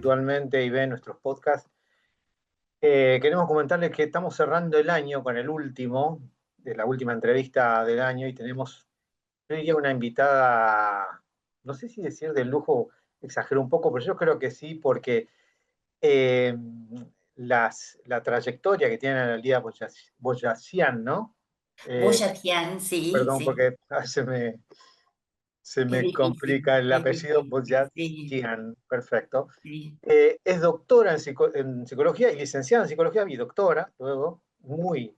habitualmente y ven nuestros podcasts, queremos comentarles que estamos cerrando el año con el último, de la última entrevista del año, y tenemos, yo diría, una invitada, no sé si decir de lujo, exagero un poco, pero yo creo que sí, porque eh, la trayectoria que tiene Analía Boyacian, ¿no? Eh, Boyatian, sí, Perdón, sí, porque se es me difícil, complica el es apellido difícil, sí, Boyacian, perfecto. sí. Es doctora en psicología y licenciada en psicología y doctora, luego, muy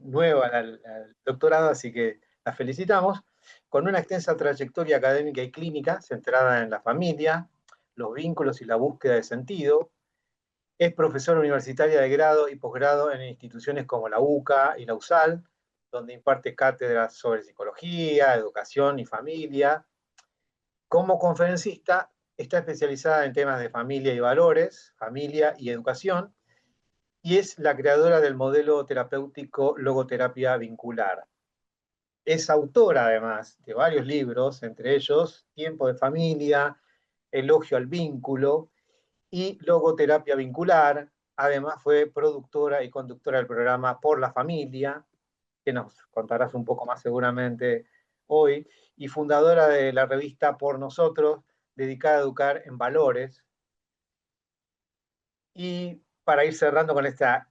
nueva al doctorado, así que la felicitamos, con una extensa trayectoria académica y clínica centrada en la familia, los vínculos y la búsqueda de sentido. Es profesora universitaria de grado y posgrado en instituciones como la UCA y la USAL, donde imparte cátedras sobre psicología, educación y familia. Como conferencista, está especializada en temas de familia y valores, familia y educación, y es la creadora del modelo terapéutico logoterapia vincular. Es autora, además, de varios libros, entre ellos Tiempo de familia, Elogio al vínculo y Logoterapia vincular. Además, fue productora y conductora del programa Por la Familia, que nos contarás un poco más seguramente hoy, y fundadora de la revista Por Nosotros, dedicada a educar en valores. Y para ir cerrando con esta,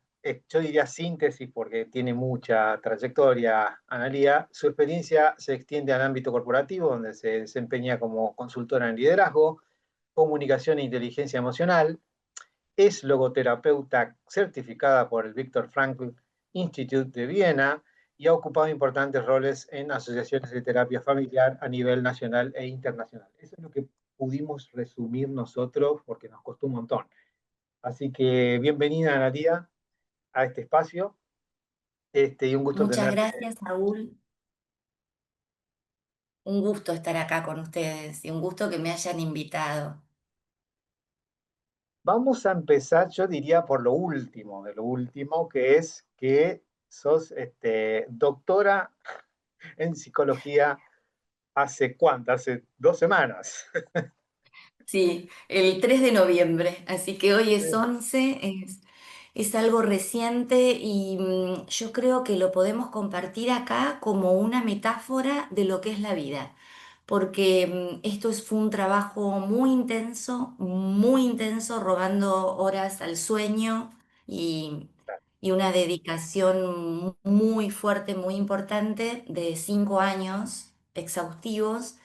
yo diría síntesis, porque tiene mucha trayectoria, Analía, su experiencia se extiende al ámbito corporativo, donde se desempeña como consultora en liderazgo, comunicación e inteligencia emocional. Es logoterapeuta certificada por el Viktor Frankl Institute de Viena y ha ocupado importantes roles en asociaciones de terapia familiar a nivel nacional e internacional. Eso es lo que pudimos resumir nosotros porque nos costó un montón. Así que bienvenida, Analia, a este espacio, y un gusto Muchas tenerte. gracias, Saúl. Un gusto estar acá con ustedes y un gusto que me hayan invitado. Vamos a empezar, yo diría, por lo último, de lo último, que es que sos doctora en psicología. ¿Hace cuánto? Hace 2 semanas. Sí, el 3 de noviembre, así que hoy es Sí, 11, es algo reciente y yo creo que lo podemos compartir acá como una metáfora de lo que es la vida, porque fue un trabajo muy intenso, robando horas al sueño y, y una dedicación muy fuerte, muy importante de 5 años exhaustivos.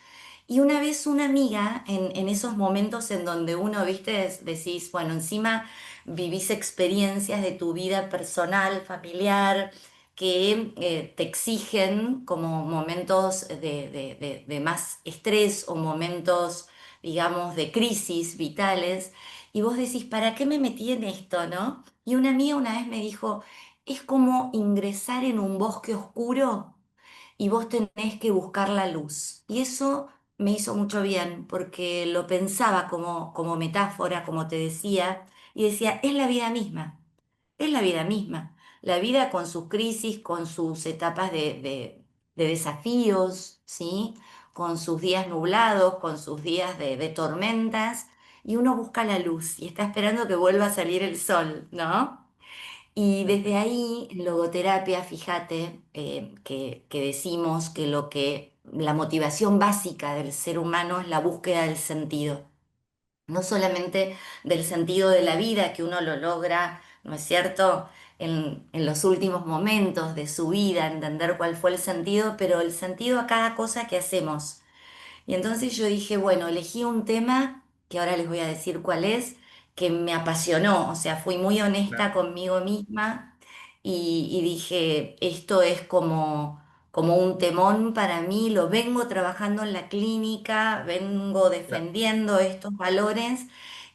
Y una vez una amiga, en esos momentos en donde uno, viste, decís, bueno, encima vivís experiencias de tu vida personal, familiar, que te exigen como momentos de más estrés o momentos, digamos, de crisis vitales, y vos decís, ¿para qué me metí en esto, no? Y una amiga una vez me dijo, es como ingresar en un bosque oscuro y vos tenés que buscar la luz. Y eso me hizo mucho bien porque lo pensaba como metáfora, como te decía, y decía, es la vida misma, es la vida misma. La vida con sus crisis, con sus etapas de desafíos, ¿sí? Con sus días nublados, con sus días de tormentas, y uno busca la luz y está esperando que vuelva a salir el sol, ¿no? Y desde ahí, en logoterapia, fíjate que decimos que la motivación básica del ser humano es la búsqueda del sentido. No solamente del sentido de la vida que uno lo logra, ¿no es cierto? En los últimos momentos de su vida, entender cuál fue el sentido, pero el sentido a cada cosa que hacemos. Y entonces yo dije, bueno, elegí un tema, que ahora les voy a decir cuál es, que me apasionó, o sea, fui muy honesta claro, conmigo misma y dije, esto es como un temón para mí, lo vengo trabajando en la clínica, vengo claro. defendiendo estos valores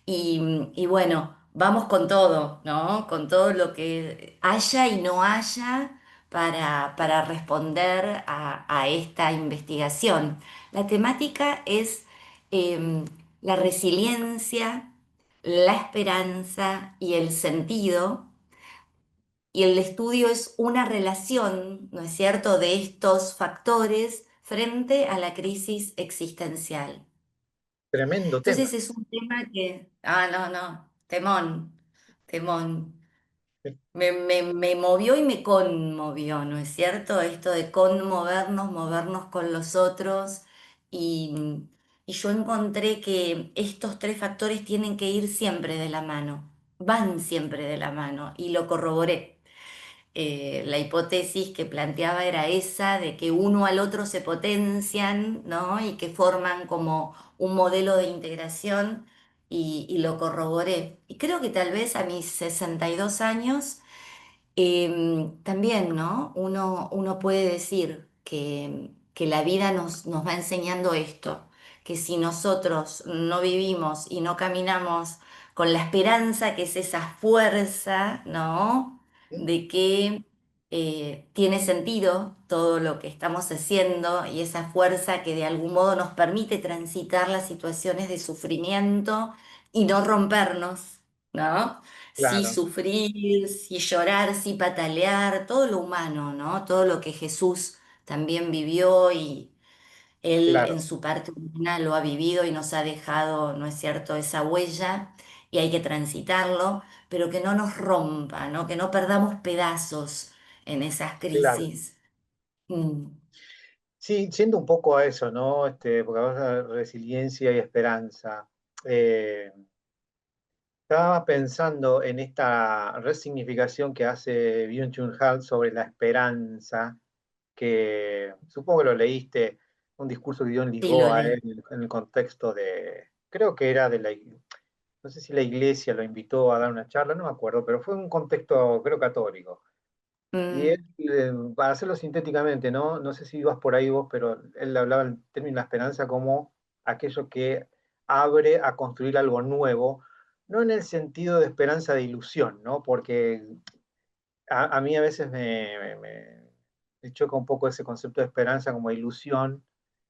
y bueno, vamos con todo, ¿no? Con todo lo que haya y no haya para responder a esta investigación. La temática es eh, la resiliencia, la esperanza y el sentido. Y el estudio es una relación, ¿no es cierto?, de estos factores frente a la crisis existencial. Tremendo tema. Entonces es un tema que, no, no, temón, temón. Me movió y me conmovió, ¿no es cierto? Esto de conmovernos, movernos con los otros. Y, y yo encontré que estos tres factores tienen que ir siempre de la mano, van siempre de la mano, y lo corroboré. La hipótesis que planteaba era esa, de que uno al otro se potencian, ¿no? Y que forman como un modelo de integración, y lo corroboré. Y creo que tal vez a mis 62 años también, ¿no? Uno puede decir que la vida nos va enseñando esto, que si nosotros no vivimos y no caminamos con la esperanza, que es esa fuerza, ¿no? De que tiene sentido todo lo que estamos haciendo, y esa fuerza que de algún modo nos permite transitar las situaciones de sufrimiento y no rompernos, ¿no? Sí Claro, sufrir, sí llorar, sí patalear, todo lo humano, ¿no? Todo lo que Jesús también vivió, y él en claro, su parte humana lo ha vivido y nos ha dejado, ¿no es cierto?, esa huella, y hay que transitarlo, pero que no nos rompa, ¿no? Que no perdamos pedazos en esas claro. crisis. Mm, Sí, siendo un poco a eso, ¿no? Porque hablas de resiliencia y esperanza. Eh, Estaba pensando en esta resignificación que hace Byung-Chul Han sobre la esperanza, que supongo que lo leíste, un discurso que dio en sí, lo Lisboa, leí. en el contexto de, creo que era de la, no sé si la iglesia lo invitó a dar una charla, no me acuerdo, pero fue un contexto, creo, católico. Y él, Mm, para hacerlo sintéticamente, ¿no? No sé si ibas por ahí vos, pero él hablaba en términos de la esperanza como aquello que abre a construir algo nuevo, no en el sentido de esperanza de ilusión, ¿no? Porque a mí a veces me choca un poco ese concepto de esperanza como ilusión,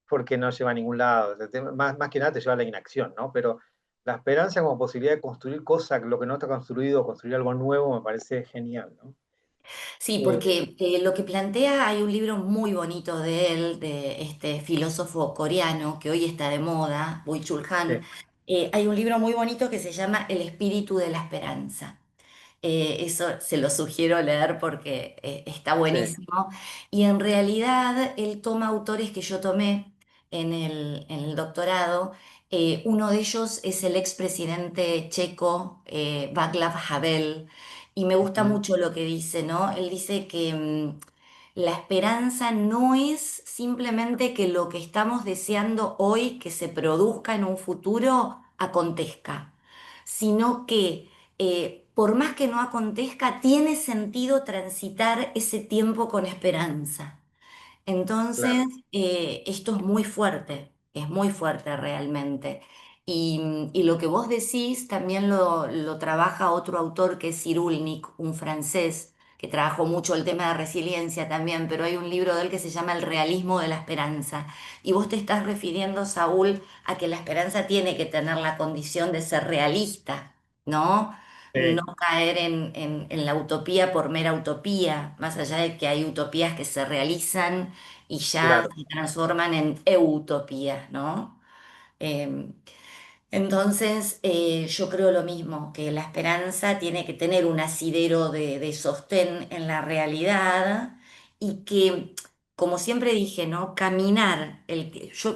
porque no lleva a ningún lado. O sea, más que nada te lleva a la inacción, ¿no? Pero la esperanza como posibilidad de construir cosas, lo que no está construido, construir algo nuevo, me parece genial, ¿no? sí, Eh, porque lo que plantea, hay un libro muy bonito de él, de este filósofo coreano que hoy está de moda, Byung-Chul Han. sí. Hay un libro muy bonito que se llama El espíritu de la esperanza. Eso se lo sugiero leer porque está Sí. buenísimo. Y en realidad él toma autores que yo tomé en el doctorado. Uno de ellos es el expresidente checo, Václav Havel, y me gusta Ujú. mucho lo que dice, ¿no? Él dice que la esperanza no es simplemente que lo que estamos deseando hoy que se produzca en un futuro acontezca, sino que por más que no acontezca, tiene sentido transitar ese tiempo con esperanza. Entonces, Claro, esto es muy fuerte realmente. Y lo que vos decís también lo trabaja otro autor que es Cyrulnik, un francés, que trabajó mucho el tema de resiliencia también, pero hay un libro de él que se llama El realismo de la esperanza. Y vos te estás refiriendo, Saúl, a que la esperanza tiene que tener la condición de ser realista, ¿no? No sí, caer en la utopía por mera utopía, más allá de que hay utopías que se realizan y ya claro, se transforman en utopías, ¿no? Eh, entonces, yo creo lo mismo, que la esperanza tiene que tener un asidero de sostén en la realidad, y que, como siempre dije, ¿no? Caminar.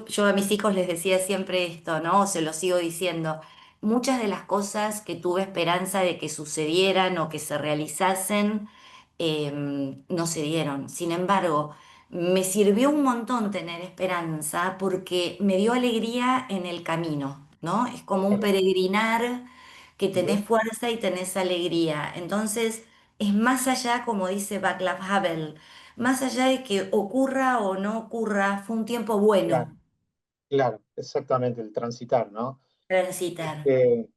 Yo a mis hijos les decía siempre esto, ¿no? O se lo sigo diciendo. Muchas de las cosas que tuve esperanza de que sucedieran o que se realizasen, no se dieron. Sin embargo, me sirvió un montón tener esperanza porque me dio alegría en el camino, ¿no? Es como un claro. peregrinar, que Ujú. tenés fuerza y tenés alegría. Entonces, es más allá, como dice Václav Havel, más allá de que ocurra o no ocurra, fue un tiempo Claro, bueno claro, exactamente, el transitar, ¿no? transitar. Este,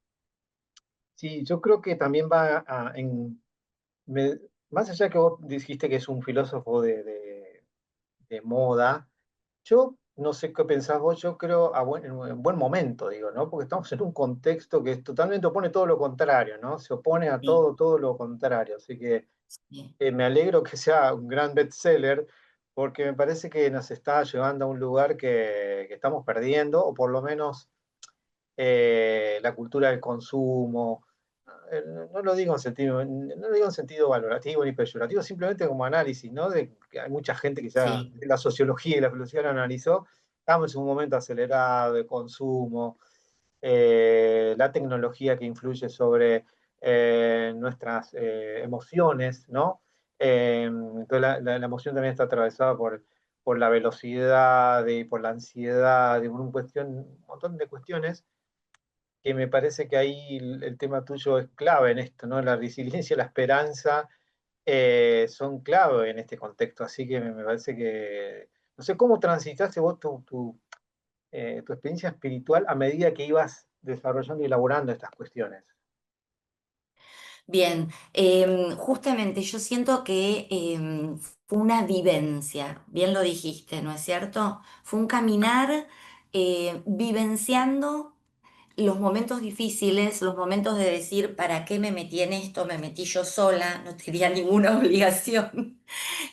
sí, yo creo que también va me- más allá que vos dijiste que es un filósofo de moda, yo no sé qué pensás vos, yo creo en buen momento, digo, ¿no? Porque estamos en un contexto que totalmente opone todo lo contrario, ¿no? Se opone a Sí, todo lo contrario, así que sí. me alegro que sea un gran bestseller, porque me parece que nos está llevando a un lugar que estamos perdiendo, o por lo menos la cultura del consumo. No lo digo no lo digo en sentido valorativo ni peyorativo, simplemente como análisis, ¿no? De que hay mucha gente que ya Sí. la sociología y la filosofía lo analizó. Estamos en un momento acelerado de consumo, la tecnología que influye sobre nuestras emociones, ¿no? Entonces la emoción también está atravesada por la velocidad y por la ansiedad, y por un montón de cuestiones que me parece que ahí el tema tuyo es clave en esto, ¿no? La resiliencia y la esperanza son clave en este contexto, así que me parece que, no sé, ¿cómo transitaste vos tu experiencia espiritual a medida que ibas desarrollando y elaborando estas cuestiones? Bien, justamente yo siento que fue una vivencia, bien lo dijiste, ¿no es cierto? Fue un caminar vivenciando los momentos difíciles, los momentos de decir, ¿para qué me metí en esto? Me metí yo sola, no tenía ninguna obligación.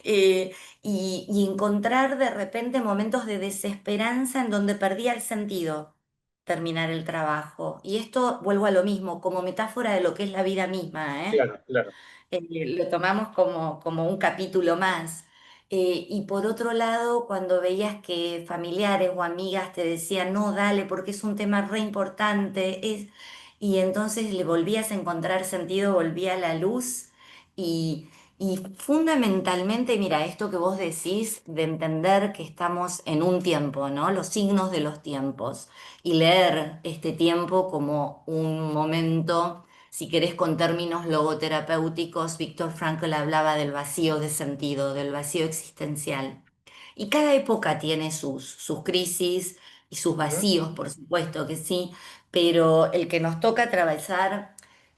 Eh, y encontrar de repente momentos de desesperanza en donde perdía el sentido terminar el trabajo. Y esto, vuelvo a lo mismo, como metáfora de lo que es la vida misma, ¿eh? Claro, claro, Lo tomamos como un capítulo más. Y por otro lado, cuando veías que familiares o amigas te decían, no, dale, porque es un tema re importante, y entonces le volvías a encontrar sentido, volvía a la luz, y, y fundamentalmente, mira, esto que vos decís de entender que estamos en un tiempo, ¿no? Los signos de los tiempos, y leer este tiempo como un momento. Si querés, con términos logoterapéuticos, Viktor Frankl hablaba del vacío de sentido, del vacío existencial. Y cada época tiene sus crisis y sus ujú, vacíos, por supuesto que sí, pero el que nos toca atravesar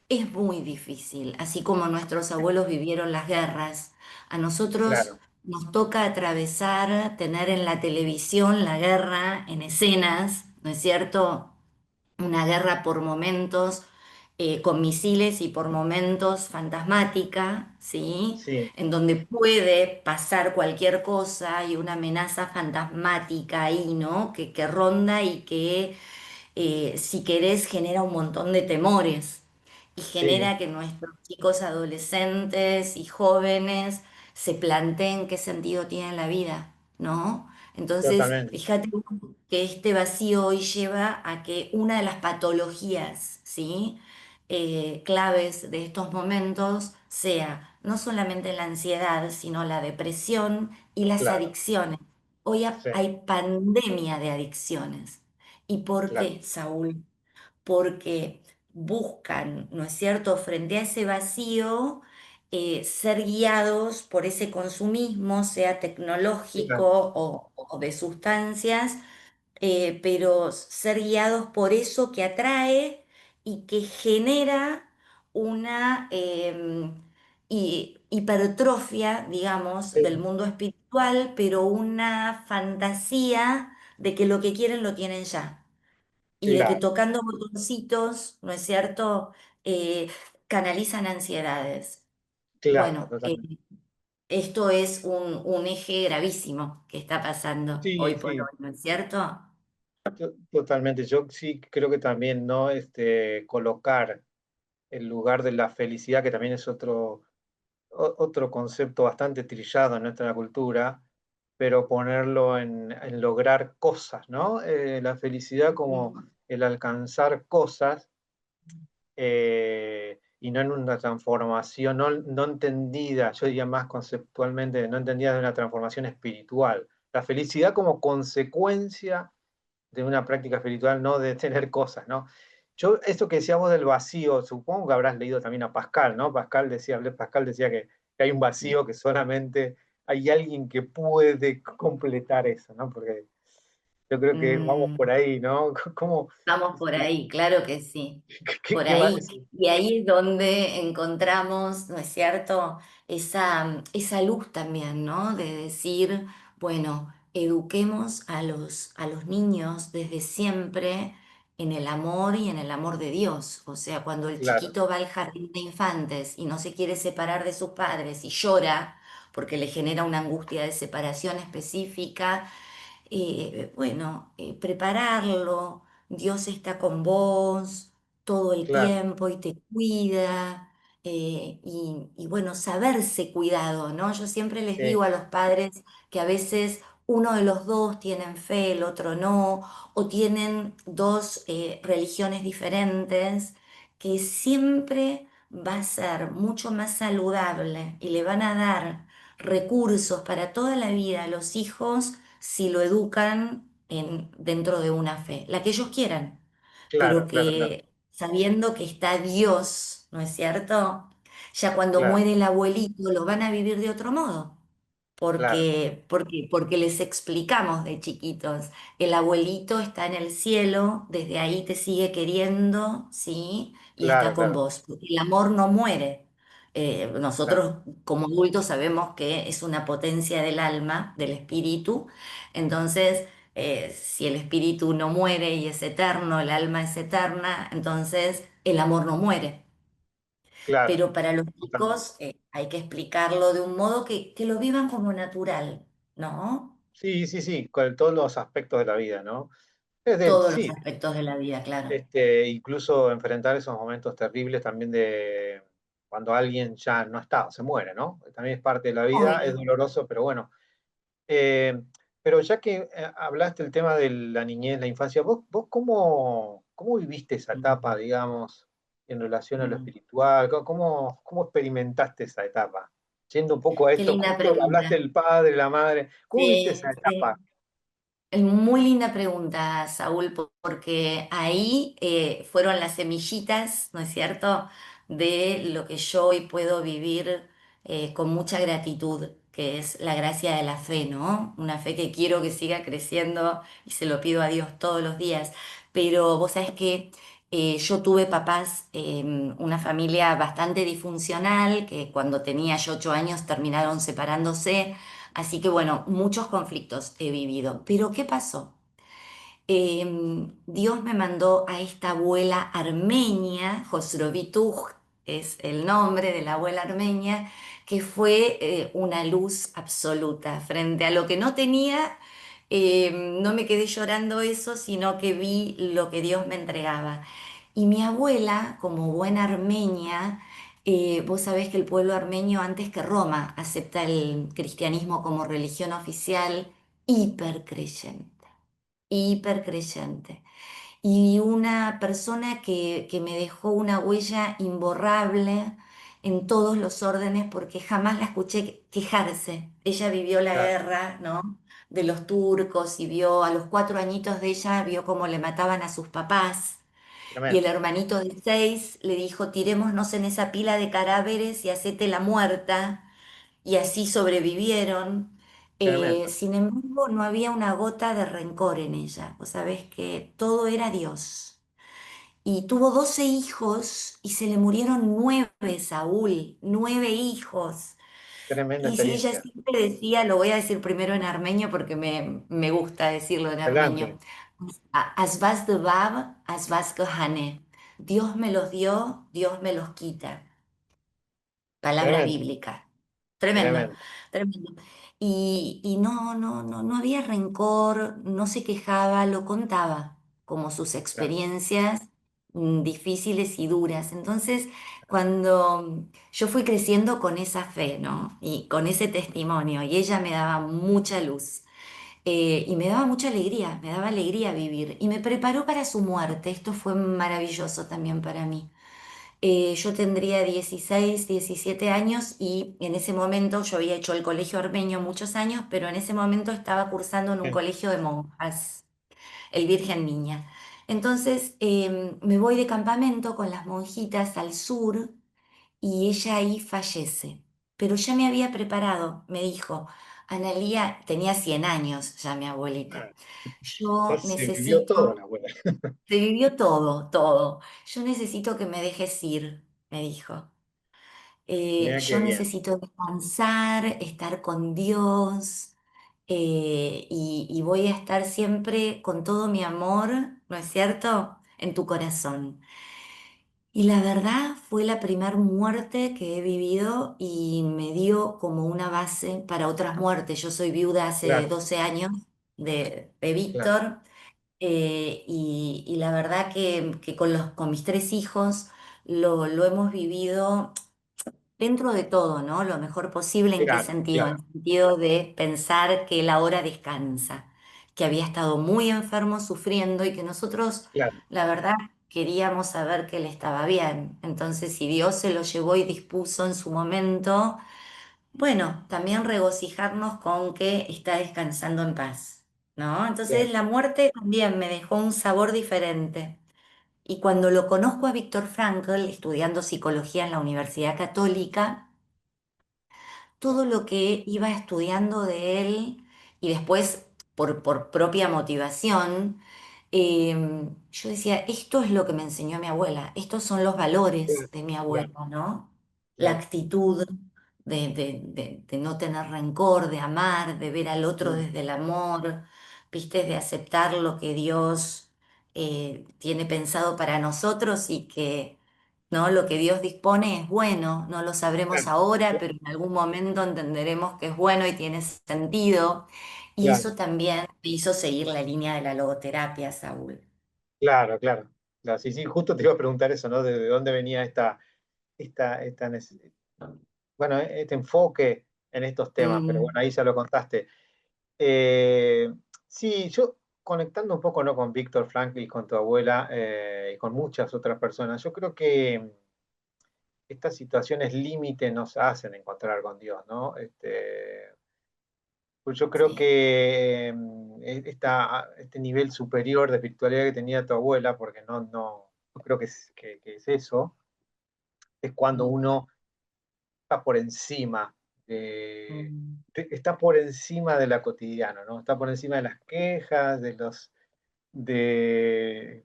es muy difícil, así como nuestros abuelos vivieron las guerras. A nosotros claro, nos toca atravesar, tener en la televisión la guerra en escenas, ¿no es cierto? Una guerra por momentos con misiles y por momentos fantasmática, ¿sí? sí, En donde puede pasar cualquier cosa y una amenaza fantasmática ahí, ¿no? Que ronda y que, si querés, genera un montón de temores y sí, genera que nuestros chicos adolescentes y jóvenes se planteen qué sentido tiene la vida, ¿no? Entonces, totalmente, fíjate que este vacío hoy lleva a que una de las patologías, ¿sí? Claves de estos momentos sea no solamente la ansiedad, sino la depresión y las claro, adicciones. Hoy sí, hay pandemia de adicciones. ¿Y por claro, qué, Saúl? Porque buscan, ¿no es cierto?, frente a ese vacío, ser guiados por ese consumismo, sea tecnológico claro, o de sustancias, pero ser guiados por eso que atrae y que genera una hipertrofia, digamos, del sí, mundo espiritual, pero una fantasía de que lo que quieren lo tienen ya y de que claro, tocando botoncitos, ¿no es cierto?, eh, canalizan ansiedades. claro, Bueno, totalmente. esto es un eje gravísimo que está pasando hoy Sí, por sí, hoy, ¿no es cierto? totalmente. Yo sí creo que también, ¿no? Colocar el lugar de la felicidad, que también es otro concepto bastante trillado en nuestra cultura, pero ponerlo en lograr cosas, ¿no? La felicidad como Mm. el alcanzar cosas, y no en una transformación, no entendida, yo diría más conceptualmente, no entendida de una transformación espiritual. La felicidad como consecuencia de una práctica espiritual, no de tener cosas, ¿no? Yo, esto que decíamos del vacío, supongo que habrás leído también a Pascal, ¿no? Pascal decía que hay un vacío que solamente hay alguien que puede completar eso, ¿no? Porque yo creo que vamos Mm. por ahí, ¿no? ¿Cómo, Vamos por ahí, claro que sí, por qué ahí. más? Y ahí es donde encontramos, ¿no es cierto?, esa luz también, ¿no? De decir, bueno, eduquemos a los niños desde siempre en el amor y en el amor de Dios. O sea, cuando el Claro, chiquito va al jardín de infantes y no se quiere separar de sus padres y llora porque le genera una angustia de separación específica, bueno, prepararlo, Dios está con vos todo el claro, tiempo y te cuida. Y bueno, saberse cuidado, ¿no? Yo siempre les sí, digo a los padres que a veces uno de los dos tienen fe, el otro no, o tienen dos religiones diferentes, que siempre va a ser mucho más saludable y le van a dar recursos para toda la vida a los hijos si lo educan dentro de una fe, la que ellos quieran, pero claro, claro, claro, que sabiendo que está Dios, ¿no es cierto? Ya cuando claro, muere el abuelito lo van a vivir de otro modo claro, porque les explicamos de chiquitos, el abuelito está en el cielo, desde ahí te sigue queriendo, ¿sí? Y está claro, con claro, vos, porque el amor no muere. claro, Nosotros como adultos sabemos que es una potencia del alma, del espíritu, entonces si el espíritu no muere y es eterno, el alma es eterna, entonces el amor no muere, claro, pero para los totalmente. chicos hay que explicarlo de un modo que lo vivan como natural, ¿no? Sí, sí, sí, con todos los aspectos de la vida, ¿no? Todos los Sí, aspectos de la vida, claro. incluso enfrentar esos momentos terribles también de cuando alguien ya no está, se muere, ¿no? También es parte de la vida, es Obvio. doloroso, pero bueno. Eh, pero ya que hablaste el tema de la niñez, la infancia, ¿vos cómo viviste esa etapa, Mm, digamos, en relación a lo mm. espiritual? ¿Cómo experimentaste esa etapa? Yendo un poco a Qué esto, linda justo hablaste pregunta. del padre, la madre, ¿cómo viste esa Sí, etapa? sí. Es muy linda pregunta, Saúl, porque ahí fueron las semillitas, ¿no es cierto?, de lo que yo hoy puedo vivir con mucha gratitud, que es la gracia de la fe, ¿no? Una fe que quiero que siga creciendo y se lo pido a Dios todos los días. Pero vos sabés que yo tuve papás, una familia bastante disfuncional, que cuando tenía yo 8 años terminaron separándose. Así que bueno, muchos conflictos he vivido. Pero ¿qué pasó? Dios me mandó a esta abuela armenia, Josrovituj es el nombre de la abuela armenia, que fue una luz absoluta frente a lo que no tenía. No me quedé llorando eso, sino que vi lo que Dios me entregaba. Y mi abuela, como buena armenia, vos sabés que el pueblo armenio antes que Roma acepta el cristianismo como religión oficial, hipercreyente, hipercreyente. Y una persona que me dejó una huella imborrable en todos los órdenes porque jamás la escuché quejarse. Ella vivió la Claro, guerra, ¿no?, de los turcos y vio a los 4 añitos de ella, vio cómo le mataban a sus papás. Y el tremendo, hermanito de 6 le dijo, tirémonos en esa pila de cadáveres y hacete la muerta. Y así sobrevivieron. tremendo, Sin embargo, no había una gota de rencor en ella. Vos sabés que todo era Dios. Y tuvo 12 hijos y se le murieron 9, Saúl, 9 hijos. tremenda Y ella experiencia. siempre decía, lo voy a decir primero en armenio porque me gusta decirlo en armenio, Adelante, Asvas de Bab, Asvas Kohane. Dios me los dio, Dios me los quita. Palabra tremendo, bíblica. Tremendo, tremendo, tremendo. Y no había rencor, no se quejaba, lo contaba como sus claro, experiencias difíciles y duras. Entonces, cuando yo fui creciendo con esa fe, ¿no? Y con ese testimonio, y ella me daba mucha luz. Y me daba mucha alegría, me daba alegría vivir. Y me preparó para su muerte. Esto fue maravilloso también para mí. Yo tendría 16, 17 años y en ese momento yo había hecho el colegio armenio muchos años, pero en ese momento estaba cursando en un bien, colegio de monjas, el Virgen Niña. Entonces me voy de campamento con las monjitas al sur y ella ahí fallece. Pero ya me había preparado, me dijo, Analía, tenía 100 años ya mi abuelita. ah, Yo se vivió todo la necesito, abuela. se vivió todo, todo. Yo necesito que me dejes ir, me dijo. Mira qué Yo bien, necesito descansar, estar con Dios, y voy a estar siempre con todo mi amor, ¿no es cierto?, en tu corazón. Y la verdad fue la primer muerte que he vivido y me dio como una base para otras muertes. Yo soy viuda hace claro, 12 años de claro, Víctor. y la verdad que con mis tres hijos lo hemos vivido dentro de todo, ¿no? Lo mejor posible. ¿En qué Claro, sentido? En claro, el sentido de pensar que él ahora descansa, que había estado muy enfermo, sufriendo y que nosotros, claro, la verdad, queríamos saber que él estaba bien. Entonces, si Dios se lo llevó y dispuso en su momento, bueno, también regocijarnos con que está descansando en paz, ¿no? claro, Entonces, la muerte también me dejó un sabor diferente. Y cuando lo conozco a Víctor Frankl, estudiando psicología en la Universidad Católica, todo lo que iba estudiando de él y después por propia motivación, yo decía, esto es lo que me enseñó mi abuela, estos son los valores claro, de mi claro, abuela, ¿no? La claro. actitud de no tener rencor, de amar, de ver al otro Mm, desde el amor, viste, de aceptar lo que Dios tiene pensado para nosotros y que ¿no? Lo que Dios dispone es bueno, no lo sabremos claro, ahora, pero en algún momento entenderemos que es bueno y tiene sentido. Y claro, eso también me hizo seguir la línea de la logoterapia, Saúl. claro, claro. Claro, sí, sí, justo te iba a preguntar eso, ¿no? De dónde venía bueno, este enfoque en estos temas, pero Mm, bueno, ahí ya lo contaste. Eh, sí, yo conectando un poco, ¿no? Con Víctor Frankl y con tu abuela y con muchas otras personas, yo creo que estas situaciones límite nos hacen encontrar con Dios, ¿no? Pues yo creo sí. que este nivel superior de espiritualidad que tenía tu abuela, porque no creo que es eso, es cuando Mm, uno está por encima mm, está por encima de la cotidiana, ¿no? Está por encima de las quejas,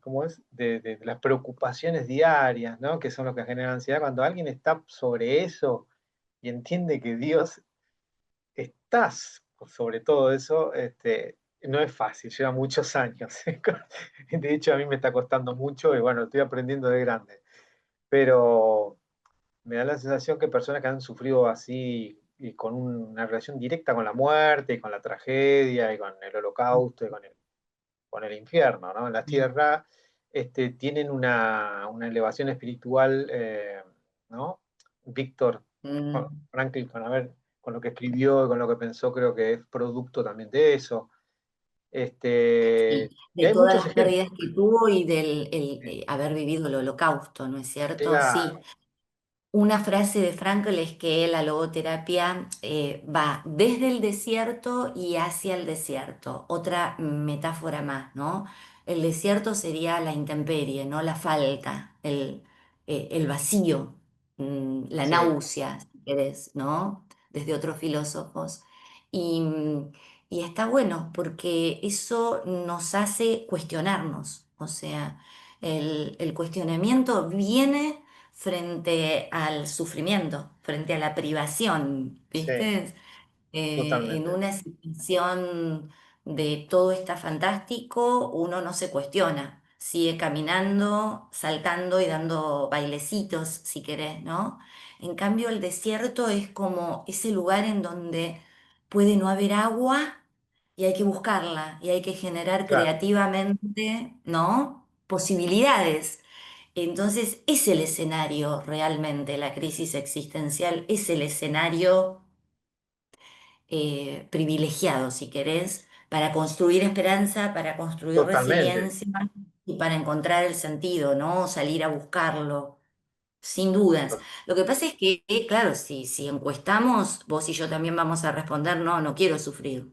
¿cómo es? De las preocupaciones diarias, ¿no? Que son lo que generan ansiedad. Cuando alguien está sobre eso y entiende que Dios estás sobre todo eso, no es fácil, lleva muchos años. De hecho, a mí me está costando mucho y bueno, estoy aprendiendo de grande. Pero me da la sensación que personas que han sufrido así y con una relación directa con la muerte y con la tragedia y con el holocausto y con el infierno, ¿no? En la mm, tierra, tienen una elevación espiritual, ¿no? Víctor mm. Franklin, con lo que escribió y con lo que pensó, creo que es producto también de eso. Sí, Y de hay todas muchos las pérdidas ejemplos. que tuvo y del Sí, haber vivido el holocausto, ¿no es cierto? Sí. claro, Una frase de Frankl es que la logoterapia va desde el desierto y hacia el desierto. Otra metáfora más, ¿no? El desierto sería la intemperie, ¿no? La falta, el vacío, la sí, náusea, si querés, ¿no? Desde otros filósofos. Y, y está bueno porque eso nos hace cuestionarnos. O sea, el cuestionamiento viene frente al sufrimiento, frente a la privación, sí, ¿viste? En totalmente. una situación de todo está fantástico, uno no se cuestiona, sigue caminando, saltando y dando bailecitos, si querés, ¿no? En cambio, el desierto es como ese lugar en donde puede no haber agua y hay que buscarla y hay que generar Claro, creativamente, ¿no? Posibilidades. Entonces, es el escenario realmente, la crisis existencial es el escenario privilegiado, si querés, para construir esperanza, para construir totalmente. resiliencia y para encontrar el sentido, ¿no? Salir a buscarlo, sin dudas. Lo que pasa es que, claro, si encuestamos, vos y yo también vamos a responder, no, no quiero sufrir.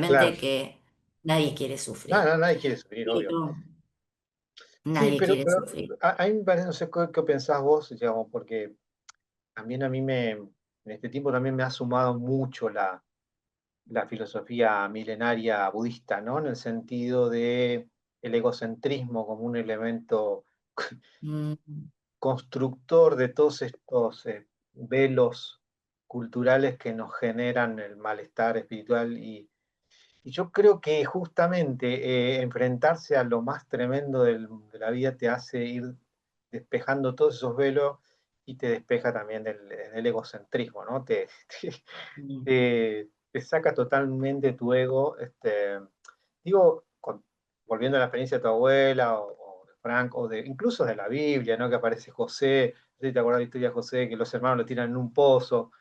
Claro. Obviamente que nadie quiere No, sufrir, no, nadie quiere sufrir, obvio. pero Sí, nadie quiere pero sufrir. a mí me parece, no sé qué pensás vos, digamos, porque también en este tiempo también me ha sumado mucho la filosofía milenaria budista, ¿no? En el sentido de el egocentrismo como un elemento Mm, constructor de todos estos velos culturales que nos generan el malestar espiritual y yo creo que justamente enfrentarse a lo más tremendo de la vida te hace ir despejando todos esos velos y te despeja también del egocentrismo, ¿no? mm, Te saca totalmente tu ego. Digo, volviendo a la experiencia de tu abuela o de Frank, o de, incluso de la Biblia, ¿no? Que aparece José, no sé si te acuerdas de la historia de José, que los hermanos lo tiran en un pozo,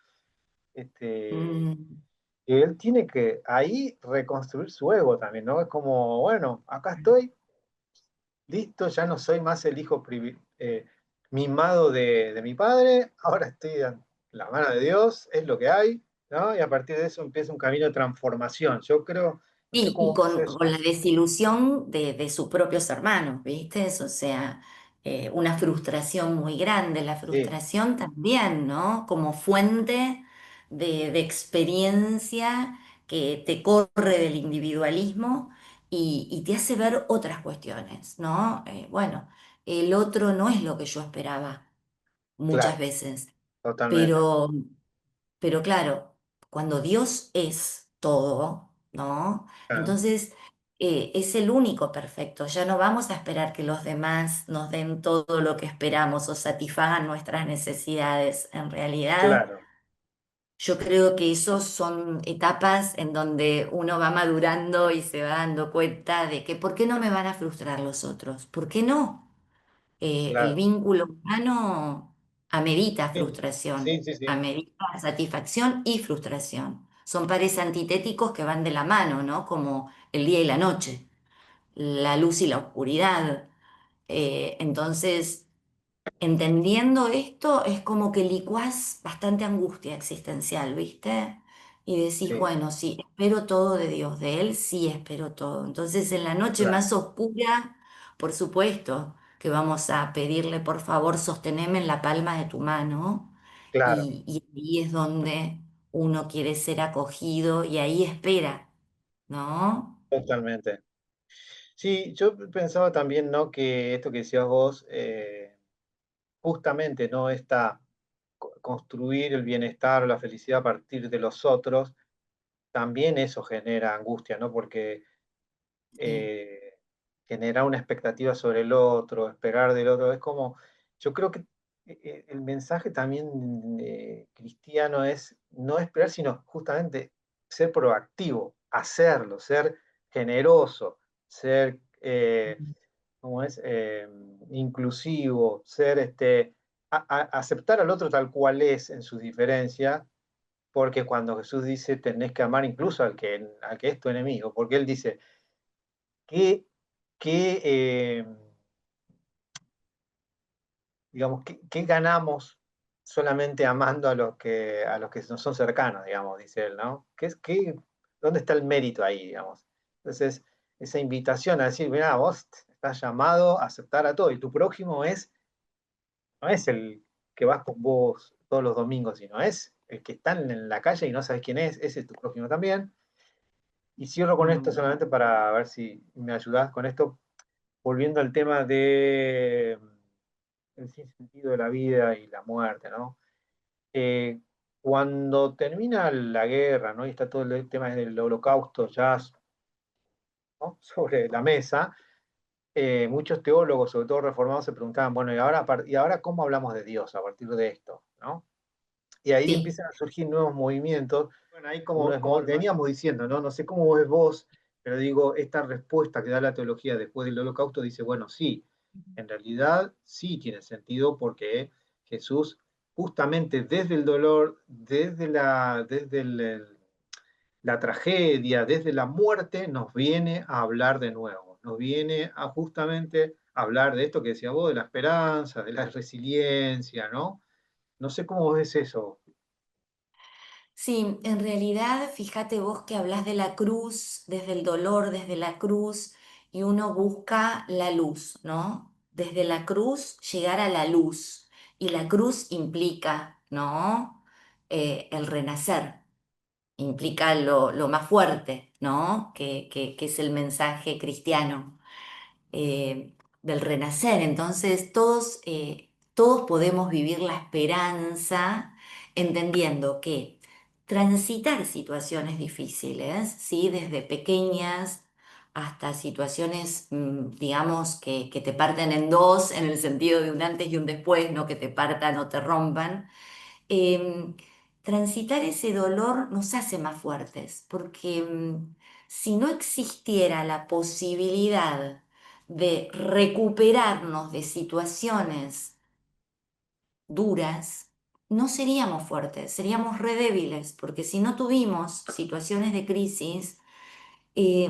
este, Mm. que él tiene que ahí reconstruir su ego también, ¿no? Es como, bueno, acá estoy, listo, ya no soy más el hijo mimado de mi padre, ahora estoy en la mano de Dios, es lo que hay, ¿no? Y a partir de eso empieza un camino de transformación. Yo creo, no sé Y cómo es con eso. la desilusión de sus propios hermanos, ¿viste? O sea, una frustración muy grande, la Sí, frustración también, ¿no? Como fuente de experiencia que te corre del individualismo y te hace ver otras cuestiones, ¿no? Bueno, el otro no es lo que yo esperaba muchas claro, veces, totalmente. pero pero claro, cuando Dios es todo, ¿no? Claro, Entonces es el único perfecto. Ya no vamos a esperar que los demás nos den todo lo que esperamos o satisfagan nuestras necesidades. En realidad, claro, yo creo que esos son etapas en donde uno va madurando y se va dando cuenta de que ¿por qué no me van a frustrar los otros? ¿Por qué no? El claro. vínculo humano amerita Sí, frustración, sí, sí, sí, amerita satisfacción y frustración. Son pares antitéticos que van de la mano, ¿no? Como el día y la noche, la luz y la oscuridad. Entonces, entendiendo esto, es como que licuás bastante angustia existencial, ¿viste? Y decís, sí, bueno, sí, espero todo de Dios, de Él sí espero todo. Entonces, en la noche claro, más oscura, por supuesto que vamos a pedirle, por favor, sosteneme en la palma de tu mano. claro, Y ahí es donde uno quiere ser acogido y ahí espera, ¿no? totalmente. Sí, yo pensaba también, ¿no? Que esto que decías vos, justamente, ¿no? Esta construir el bienestar o la felicidad a partir de los otros, también eso genera angustia, ¿no? Porque Sí. eh, generar una expectativa sobre el otro, esperar del otro, es como, yo creo que el mensaje también cristiano es no esperar, sino justamente ser proactivo, hacerlo, ser generoso, ser, ¿cómo es? Inclusivo, ser, aceptar al otro tal cual es en sus diferencias, porque cuando Jesús dice tenés que amar incluso al que es tu enemigo, porque Él dice, ¿qué, qué, digamos, qué ganamos solamente amando a los que nos son cercanos, digamos, dice él, ¿no? ¿Dónde está el mérito ahí, digamos? Entonces, esa invitación a decir, mira, vos estás llamado a aceptar a todo, y tu prójimo no es el que vas con vos todos los domingos, sino es el que está en la calle y no sabes quién es, ese es tu prójimo también. Y cierro con esto Mm. solamente para ver si me ayudás con esto, volviendo al tema de el sinsentido de la vida y la muerte, ¿no? Eh, Cuando termina la guerra, ¿no? Y está todo el tema del holocausto ya, ¿no? Sobre la mesa, muchos teólogos, sobre todo reformados, se preguntaban, bueno, ¿y ahora cómo hablamos de Dios a partir de esto, ¿no? Y ahí Sí. empiezan a surgir nuevos movimientos. Bueno, ahí como Como veníamos diciendo, ¿no? No sé cómo ves vos, pero digo, esta respuesta que da la teología después del holocausto dice, bueno, sí, en realidad sí tiene sentido porque Jesús, justamente desde el dolor, la tragedia, desde la muerte, nos viene a hablar de nuevo, nos viene a justamente hablar de esto que decía vos, de la esperanza, de la resiliencia, ¿no? No sé cómo ves eso. Sí, en realidad, fíjate vos que hablas de la cruz, desde el dolor, desde la cruz, y uno busca la luz, ¿no? Desde la cruz llegar a la luz. Y la cruz implica, ¿no? El renacer, implica lo más fuerte, ¿no? Que es el mensaje cristiano del renacer. Entonces, todos podemos vivir la esperanza entendiendo que transitar situaciones difíciles, ¿sí? Desde pequeñas hasta situaciones, digamos, que te parten en dos, en el sentido de un antes y un después, no que te partan o te rompan. Transitar ese dolor nos hace más fuertes, porque si no existiera la posibilidad de recuperarnos de situaciones duras, no seríamos fuertes, seríamos re débiles, porque si no tuvimos situaciones de crisis,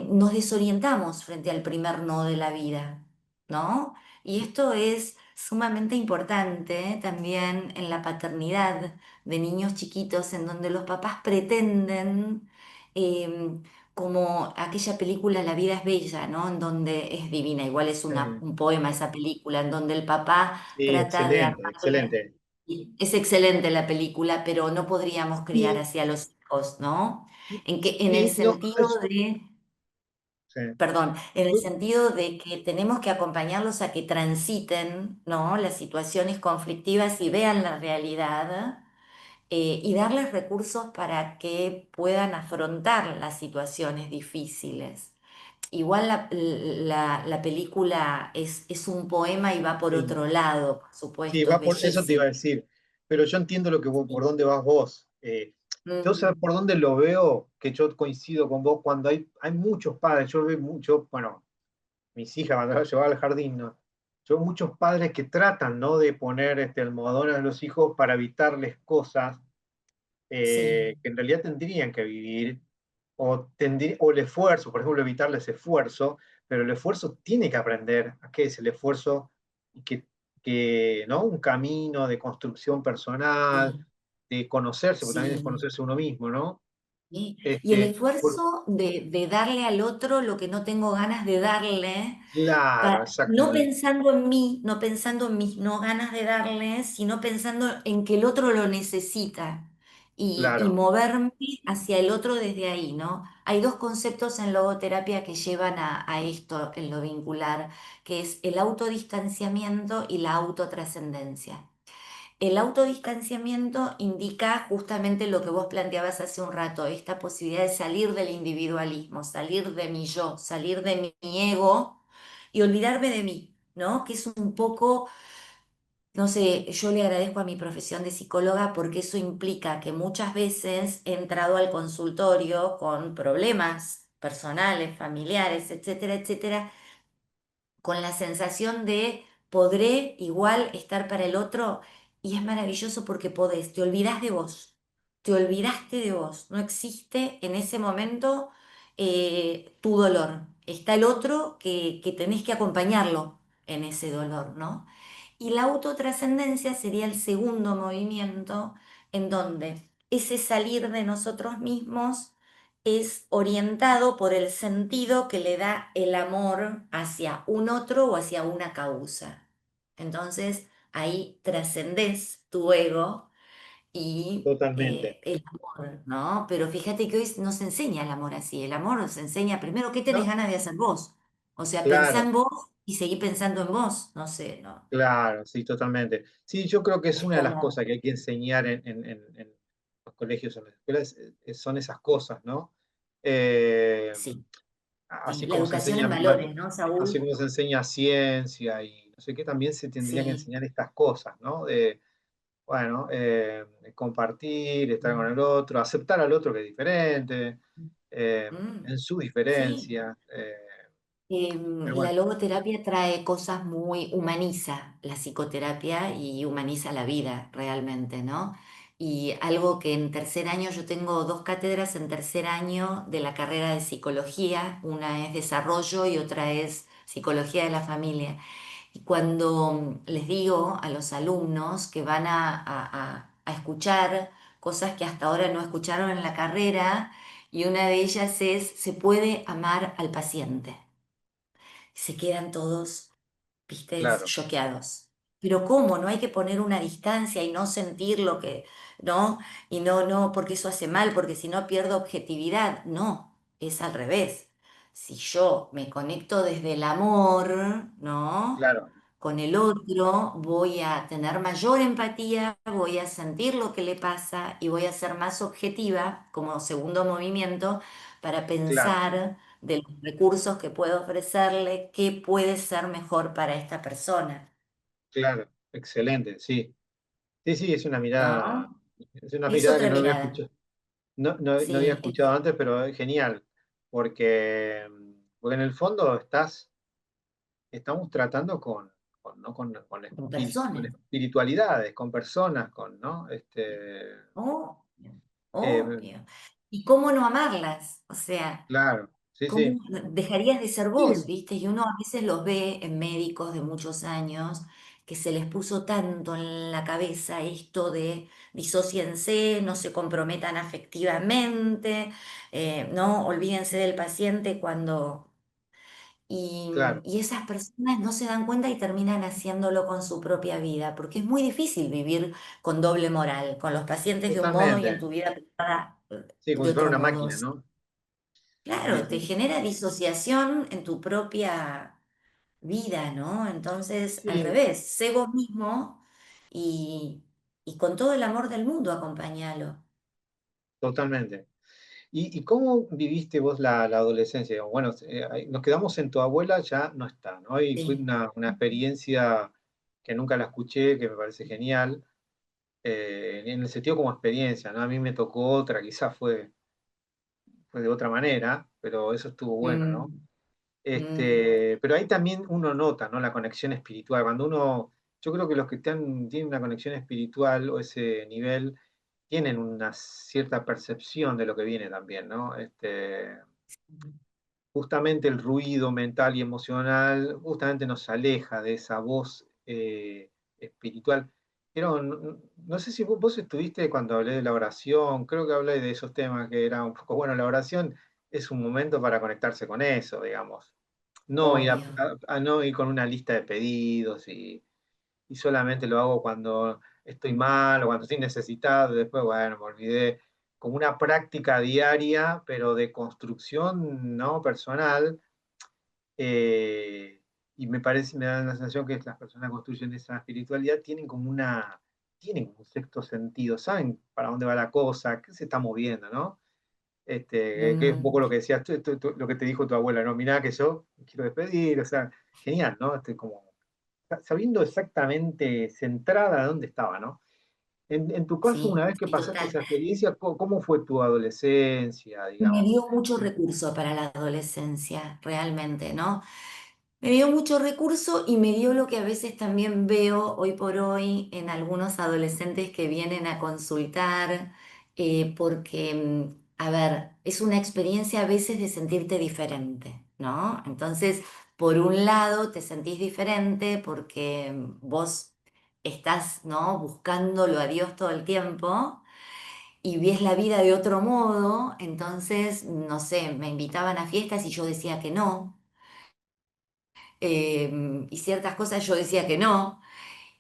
nos desorientamos frente al primer no de la vida, ¿no? Y esto es sumamente importante también en la paternidad de niños chiquitos, en donde los papás pretenden, eh, como aquella película La vida es bella, ¿no? En donde es divina, igual es Eh, un poema esa película, en donde el papá sí, trata de excelente, armarle. excelente. Y es excelente la película, pero no podríamos criar Y, hacia los hijos, ¿no? En el sí, no, sentido de, sí, perdón, en el sentido de que tenemos que acompañarlos a que transiten, ¿no? Las situaciones conflictivas y vean la realidad, y darles recursos para que puedan afrontar las situaciones difíciles. Igual la película es un poema y va por sí, otro lado, por sí, supuesto, es va por eso te iba bellísimo. a decir, pero yo entiendo por Sí. dónde vas vos. Yo sé Mm, por dónde lo veo, que yo coincido con vos cuando hay muchos padres, yo veo mucho, bueno, mis hijas cuando las llevaba al jardín, ¿no? Yo veo muchos padres que tratan, ¿no? De poner almohadones a los hijos para evitarles cosas sí, que en realidad tendrían que vivir, o el esfuerzo, por ejemplo, evitarles esfuerzo, pero el esfuerzo tiene que aprender a qué es el esfuerzo, y ¿no? Un camino de construcción personal, sí, de conocerse, porque también es sí. conocerse uno mismo, ¿no? Y el Por- esfuerzo de darle al otro lo que no tengo ganas de darle, claro, no exactamente, pensando en mí, no pensando en mis no ganas de darle, sino pensando en que el otro lo necesita y claro, moverme hacia el otro desde ahí, ¿no? Hay dos conceptos en logoterapia que llevan a esto en lo vincular, que es el autodistanciamiento y la autotrascendencia. El autodistanciamiento indica justamente lo que vos planteabas hace un rato, esta posibilidad de salir del individualismo, salir de mi yo, salir de mi ego y olvidarme de mí, ¿no? Que es un poco, no sé, yo le agradezco a mi profesión de psicóloga porque eso implica que muchas veces he entrado al consultorio con problemas personales, familiares, etcétera, etcétera, con la sensación de podré igual estar para el otro, y es maravilloso porque podés, te olvidás de vos, te olvidaste de vos, no existe en ese momento tu dolor, está el otro que tenés que acompañarlo en ese dolor, ¿no? Y la autotrascendencia sería el segundo movimiento en donde ese salir de nosotros mismos es orientado por el sentido que le da el amor hacia un otro o hacia una causa. Entonces ahí trascendés tu ego y totalmente. el amor, ¿no? Pero fíjate que hoy nos enseña el amor así. El amor nos enseña primero qué tenés No, ganas de hacer vos. O sea, pensá claro, en vos y seguí pensando en vos. No sé, ¿no? claro, sí, totalmente. Sí, yo creo que es Es una de las como, cosas que hay que enseñar en los colegios, en las escuelas, son esas cosas, ¿no? Eh, sí, sí, así la como se educación enseña, en valores, ¿no, así Saúl? como se enseña ciencia y no sé qué, también se tendrían que Sí. enseñar estas cosas, ¿no? De, bueno, compartir, estar con Mm, el otro, aceptar al otro que es diferente, mm, en su sí. diferencia. Pero La bueno, logoterapia trae cosas muy, humaniza la psicoterapia y humaniza la vida realmente, ¿no? Y algo que en tercer año, yo tengo dos cátedras en tercer año de la carrera de psicología, una es desarrollo y otra es psicología de la familia. Y cuando les digo a los alumnos que van a escuchar cosas que hasta ahora no escucharon en la carrera, y una de ellas es, se puede amar al paciente. Se quedan todos, viste, claro, choqueados. Pero ¿cómo? No hay que poner una distancia y no sentir lo que, ¿no? Y no, no, porque eso hace mal, porque si no pierdo objetividad. No, es al revés. Si yo me conecto desde el amor, ¿no? claro, Con el otro, voy a tener mayor empatía, voy a sentir lo que le pasa y voy a ser más objetiva como segundo movimiento para claro, pensar de los recursos que puedo ofrecerle, qué puede ser mejor para esta persona, claro, excelente, sí. Sí, sí, ¿no? es una Es mirada que otra no había mirada, escuchado, no había sí, escuchado antes, pero es genial. porque, porque en el fondo estamos tratando ¿no? con con personas. espiritualidades, con personas, ¿no? Obvio, Eh, obvio. ¿Y cómo no amarlas? O sea, claro, sí, ¿cómo sí, dejarías de ser vos, sí, viste? Y uno a veces los ve en médicos de muchos años que se les puso tanto en la cabeza esto de disóciense, no se comprometan afectivamente, no olvídense del paciente cuando... claro, Y esas personas no se dan cuenta y terminan haciéndolo con su propia vida, porque es muy difícil vivir con doble moral, con los pacientes de un modo y en totalmente. tu vida privada Sí, como de si fuera otro una modo. máquina, ¿no? Sí, Claro, te sí. genera disociación en tu propia vida, ¿no? Entonces, al Sí, revés, sé vos mismo y, y con todo el amor del mundo acompáñalo. totalmente. Y cómo viviste vos la adolescencia? Digamos, bueno, nos quedamos en tu abuela, ya no está, ¿no? Y fue Sí. una experiencia que nunca la escuché, que me parece genial, en el sentido como experiencia, ¿no? A mí me tocó otra, quizás fue de otra manera, pero eso estuvo bueno, ¿no? Mm, mm, Pero ahí también uno nota, ¿no? La conexión espiritual. Yo creo que los que tienen una conexión espiritual o ese nivel, tienen una cierta percepción de lo que viene también, ¿no? Justamente el ruido mental y emocional, justamente nos aleja de esa voz espiritual. Pero no sé si vos estuviste cuando hablé de la oración, creo que hablé de esos temas que era un poco, bueno, la oración es un momento para conectarse con eso, digamos. No ir, obvio. no ir con una lista de pedidos y solamente lo hago cuando estoy mal o cuando estoy necesitado, después, bueno, me olvidé, como una práctica diaria, pero de construcción, ¿no? Personal, y me da la sensación que las personas que construyen esa espiritualidad tienen como un sexto sentido, saben para dónde va la cosa, qué se está moviendo, ¿no? Que es un poco Mm, lo que decías lo que te dijo tu abuela, ¿no? Mirá que yo me quiero despedir, o sea, genial, ¿no? Como sabiendo exactamente centrada dónde estaba, ¿no? En tu caso, una sí, vez que sí, pasaste total. esa experiencia, ¿cómo fue tu adolescencia, Me digamos? dio mucho recurso para la adolescencia, realmente, ¿no? Me dio mucho recurso y me dio lo que a veces también veo hoy por hoy en algunos adolescentes que vienen a consultar, porque, a ver, es una experiencia a veces de sentirte diferente, ¿no? Entonces, por un lado, te sentís diferente porque vos estás, ¿no? Buscándolo a Dios todo el tiempo y ves la vida de otro modo, entonces, no sé, me invitaban a fiestas y yo decía que no, y ciertas cosas yo decía que no,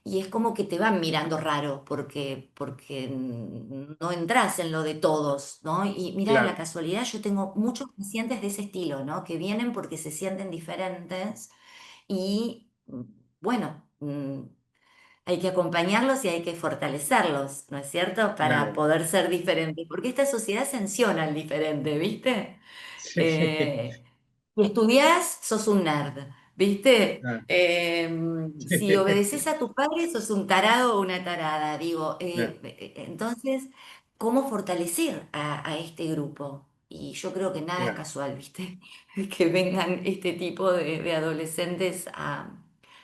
y es como que te van mirando raro porque no entras en lo de todos, ¿no? Y mira, la Claro, casualidad, yo tengo muchos pacientes de ese estilo, ¿no? Que vienen porque se sienten diferentes y, bueno, hay que acompañarlos y hay que fortalecerlos, ¿no es cierto? Para claro. poder ser diferentes, porque esta sociedad sanciona al diferente, ¿viste? Sí, Eh, si estudiás, sos un nerd, ¿viste? claro. Si obedeces a tus padres, sos un tarado o una tarada. Digo, Claro, entonces, ¿cómo fortalecer a este grupo? Y yo creo que nada es claro, casual, ¿viste? Que vengan este tipo de adolescentes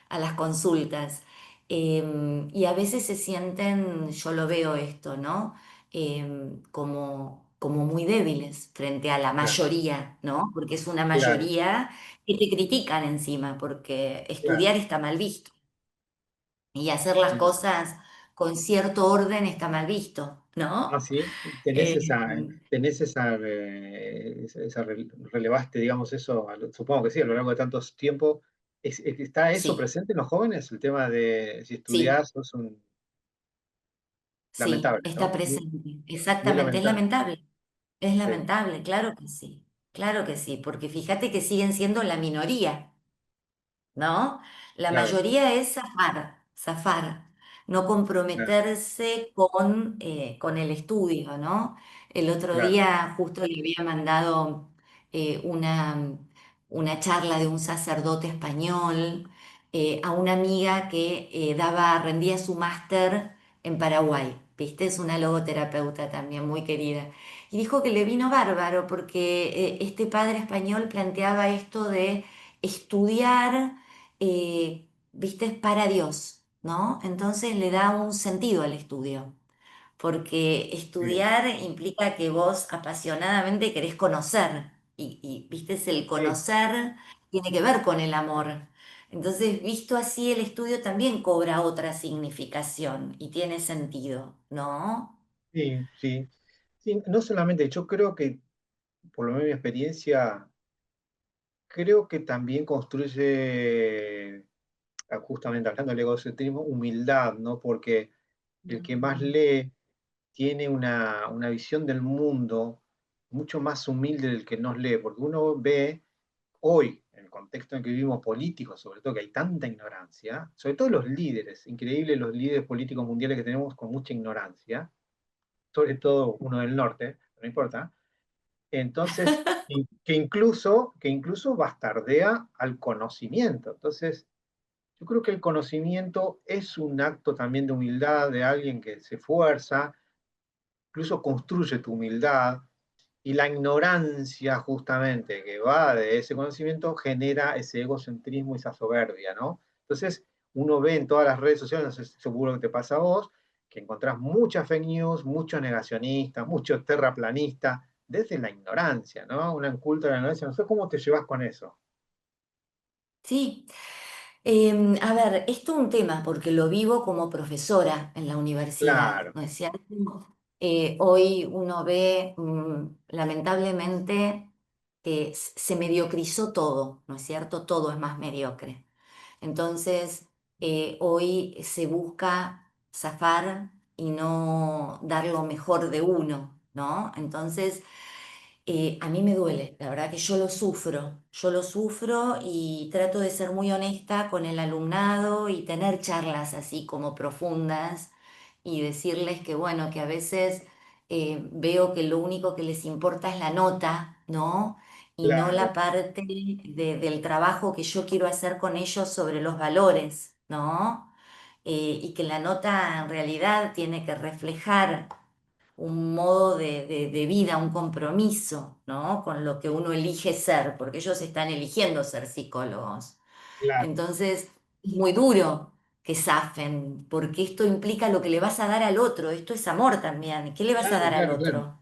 a las consultas. Y a veces se sienten, yo lo veo esto, ¿no? Como muy débiles frente a la claro, mayoría, ¿no? Porque es una claro, mayoría que te critican encima, porque claro. estudiar está mal visto y hacer las Sí. cosas con cierto orden está mal visto, Ah, ¿no? sí, Eh, relevaste, digamos, eso, supongo que sí, a lo largo de tantos tiempos, ¿está eso sí, presente en los jóvenes? El tema de si sí, estudiás, sos un sí, lamentable, está ¿no? Muy, presente. muy Exactamente, es lamentable. lamentable. Es Sí, lamentable, claro que sí, porque fíjate que siguen siendo la minoría. ¿No? La claro, mayoría es zafar, zafar, no claro, comprometerse con el estudio, ¿no? El otro claro, día justo le había mandado una charla de un sacerdote español a una amiga que rendía su máster en Paraguay, ¿viste? Es una logoterapeuta también muy querida. y dijo que le vino bárbaro porque este padre español planteaba esto de estudiar, viste, para Dios, ¿no? Entonces le da un sentido al estudio, porque Sí, estudiar implica que vos apasionadamente querés conocer, viste, es el sí, conocer tiene que ver con el amor. Entonces, visto así, el estudio también cobra otra significación y tiene sentido, ¿no? sí, sí. Sí, no solamente, yo creo que, por lo menos mi experiencia, creo que también construye, justamente hablando del egocentrismo, humildad, ¿no? Porque el que más Mm. lee tiene una visión del mundo mucho más humilde del que no lee, porque uno ve hoy, en el contexto en que vivimos político, sobre todo que hay tanta ignorancia, sobre todo los líderes, increíble los líderes políticos mundiales que tenemos con mucha ignorancia, sobre todo uno del norte, no importa, entonces, que incluso bastardea al conocimiento. Entonces, yo creo que el conocimiento es un acto también de humildad de alguien que se esfuerza, incluso construye tu humildad, y la ignorancia justamente que va de ese conocimiento genera ese egocentrismo y esa soberbia, ¿no? Entonces, uno ve en todas las redes sociales, no sé si seguro que te pasa a vos, que encontrás muchas fake news, muchos negacionistas, muchos terraplanistas, desde la ignorancia, ¿no? Una cultura de la ignorancia. No sé cómo te llevas con eso. Sí. A ver, esto es un tema porque lo vivo como profesora en la universidad, Claro, ¿no es cierto? Hoy uno ve, lamentablemente, que se mediocrizó todo, ¿no es cierto? Todo es más mediocre. Entonces, hoy se busca zafar y no dar lo mejor de uno, ¿no? Entonces, a mí me duele, la verdad que yo lo sufro y trato de ser muy honesta con el alumnado y tener charlas así como profundas y decirles que bueno, que a veces veo que lo único que les importa es la nota, ¿no? Y no la claro, parte del trabajo que yo quiero hacer con ellos sobre los valores, ¿no? Y que la nota en realidad tiene que reflejar un modo de vida, un compromiso, ¿no? Con lo que uno elige ser, porque ellos están eligiendo ser psicólogos. claro, Entonces, es muy duro que zafen, porque esto implica lo que le vas a dar al otro, esto es amor también, ¿qué le vas a claro, dar al claro, claro. otro?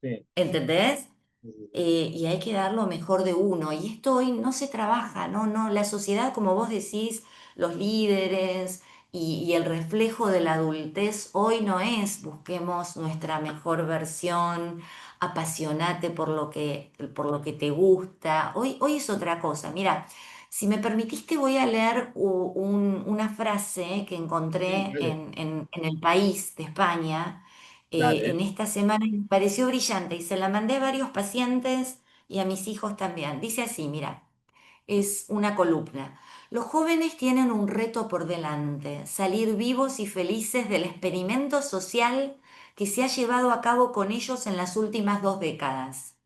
Sí, ¿Entendés? sí, sí, sí. Y hay que dar lo mejor de uno. Y esto hoy no se trabaja, ¿no? No, la sociedad, como vos decís, los líderes y el reflejo de la adultez hoy no es busquemos nuestra mejor versión, apasionate por lo que te gusta. Hoy es otra cosa. Mira, si me permitiste, voy a leer una frase que Sí, encontré dale, en El País de España en dale. esta semana y me pareció brillante y se la mandé a varios pacientes y a mis hijos también. Dice así, mira, es una columna. Los jóvenes tienen un reto por delante, salir vivos y felices del experimento social que se ha llevado a cabo con ellos en las últimas 2 décadas.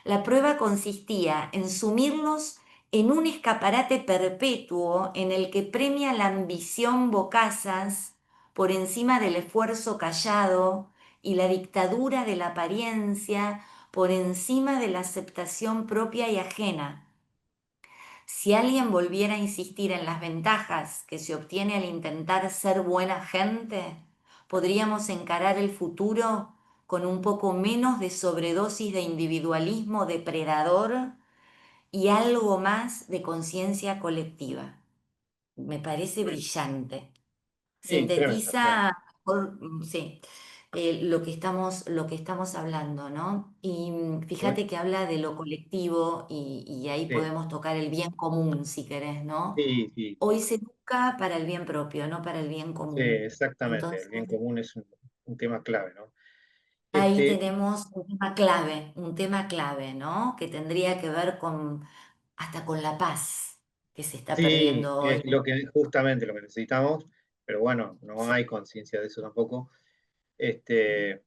La prueba consistía en sumirlos en un escaparate perpetuo en el que premia la ambición bocazas por encima del esfuerzo callado y la dictadura de la apariencia por encima de la aceptación propia y ajena. Si alguien volviera a insistir en las ventajas que se obtiene al intentar ser buena gente, podríamos encarar el futuro con un poco menos de sobredosis de individualismo depredador y algo más de conciencia colectiva. Me parece Bueno, brillante. sí, tremendo, tremendo. Sintetiza, sí, lo que estamos hablando, ¿no? Y Bueno, fíjate que habla de lo colectivo y ahí sí, podemos tocar el bien común, si querés, ¿no? sí, sí, Hoy se busca para el bien propio, no para el bien sí, común. exactamente. El Entonces, bien común es un tema clave, ¿no? ahí Este, tenemos un tema clave, ¿no? Que tendría que ver con hasta con la paz que se está sí, perdiendo es hoy. justamente lo que necesitamos, pero bueno, no hay conciencia de eso tampoco. Este,